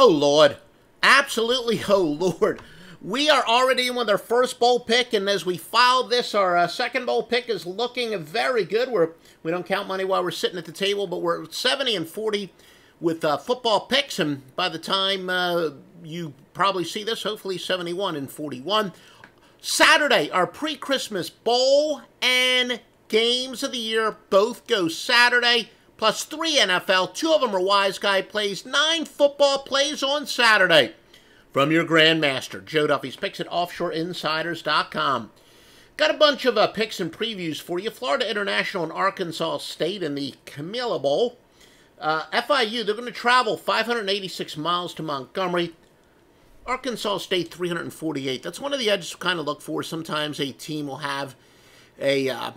Oh, Lord. Absolutely, oh, Lord. We are already in with our first bowl pick, and as we file this, our second bowl pick is looking very good. We don't count money while we're sitting at the table, but we're 70-40 with football picks, and by the time you probably see this, hopefully 71-41. Saturday, our pre-Christmas bowl and games of the year both go Saturday, plus 3 NFL. 2 of them are Wise Guy plays. 9 football plays on Saturday from your Grandmaster, Joe Duffy's picks at offshoreinsiders.com. Got a bunch of picks and previews for you. Florida International and Arkansas State in the Camilla Bowl. FIU, they're going to travel 586 miles to Montgomery. Arkansas State, 348. That's one of the edges to kind of look for. Sometimes a team will have a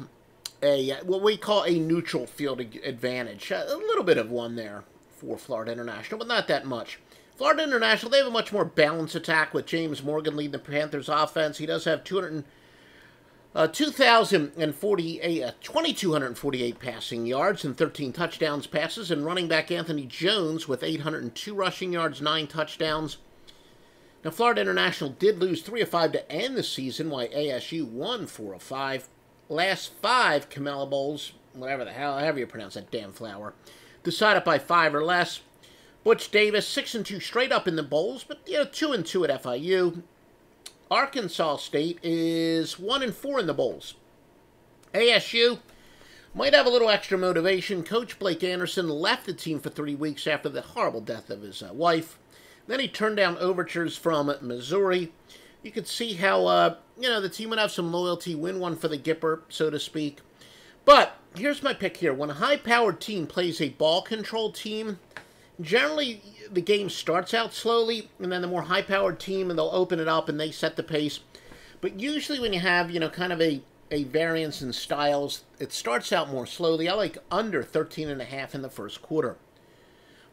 what we call a neutral field advantage. A little bit of one there for Florida International, but not that much. Florida International, they have a much more balanced attack with James Morgan leading the Panthers offense. He does have 2,248 passing yards and 13 touchdowns passes, and running back Anthony Jones with 802 rushing yards, 9 touchdowns. Now, Florida International did lose 3 of 5 to end the season, while ASU won 4 of 5. Last 5 Camilla Bowls, whatever the hell, however you pronounce that damn flower, decided by 5 or less. Butch Davis, 6-2 straight up in the bowls, but 2-2 at FIU. Arkansas State is 1-4 in the bowls. ASU might have a little extra motivation. Coach Blake Anderson left the team for 3 weeks after the horrible death of his wife. Then he turned down overtures from Missouri. You could see how, the team would have some loyalty, win one for the Gipper, so to speak. But here's my pick here. When a high-powered team plays a ball-controlled team, generally the game starts out slowly, and then the more high-powered team, and they'll open it up and they set the pace. But usually when you have, kind of a variance in styles, it starts out more slowly. I like under 13.5 in the first quarter.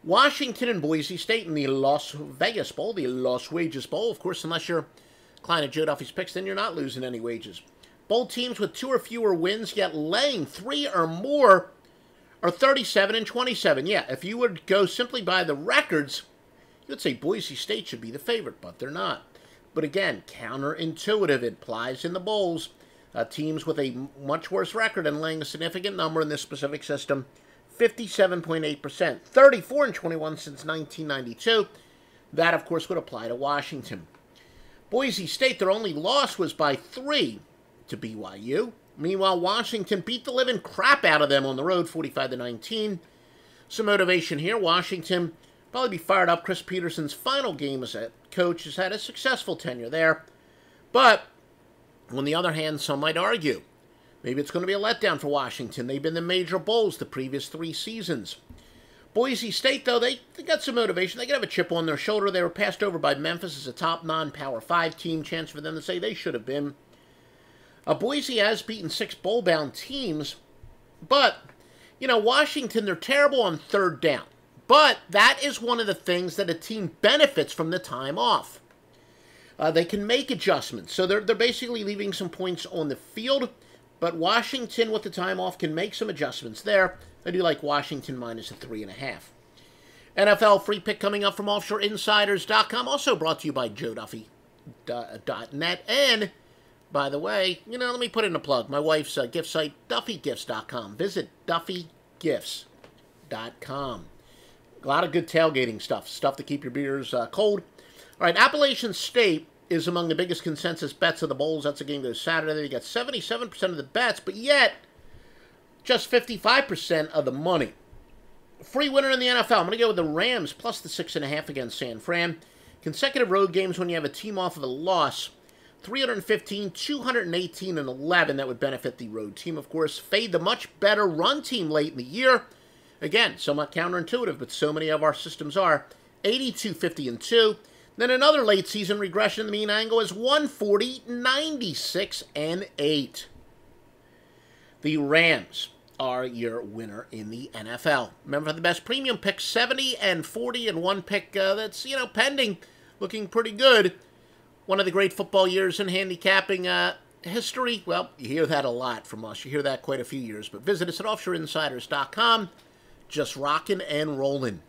Washington and Boise State in the Las Vegas Bowl, the Las Wages Bowl. Of course, unless you're a client of Joe Duffy's picks, then you're not losing any wages. Bowl teams with 2 or fewer wins, yet laying 3 or more, are 37-27. Yeah, if you would go simply by the records, you would say Boise State should be the favorite, but they're not. But again, counterintuitive. It applies in the bowls. Teams with a much worse record and laying a significant number in this specific system, 57.8%. 34-21 since 1992. That, of course, would apply to Washington. Boise State, their only loss was by 3 to BYU. Meanwhile, Washington beat the living crap out of them on the road, 45-19. Some motivation here. Washington probably be fired up. Chris Peterson's final game as a coach has had a successful tenure there. But, on the other hand, some might argue maybe it's going to be a letdown for Washington. They've been the major bowls the previous 3 seasons. Boise State, though, they got some motivation. They could have a chip on their shoulder. They were passed over by Memphis as a top non-Power 5 team. Chance for them to say they should have been. Boise has beaten 6 bowl-bound teams, but, Washington, they're terrible on third down. But that is one of the things that a team benefits from the time off. They can make adjustments, so they're basically leaving some points on the field, but Washington, with the time off, can make some adjustments there. I do like Washington minus a 3.5. NFL free pick coming up from offshoreinsiders.com, also brought to you by JoeDuffy.net, and by the way, let me put in a plug. My wife's gift site, DuffyGifts.com. Visit DuffyGifts.com. A lot of good tailgating stuff to keep your beers cold. All right, Appalachian State is among the biggest consensus bets of the bowls. That's a game that goes Saturday. They got 77% of the bets, but yet just 55% of the money. Free winner in the NFL. I'm going to go with the Rams plus the 6.5 against San Fran. Consecutive road games when you have a team off of a loss. 315, 218, and 11. That would benefit the road team, of course. Fade the much better run team late in the year. Again, somewhat counterintuitive, but so many of our systems are. 82, 50, and 2. Then another late season regression. The mean angle is 140, 96, and 8. The Rams are your winner in the NFL. Remember, for the best premium pick, 70-40, and one pick that's, pending, looking pretty good. One of the great football years in handicapping history. Well, you hear that a lot from us. You hear that quite a few years. But visit us at offshoreinsiders.com. Just rocking and rolling.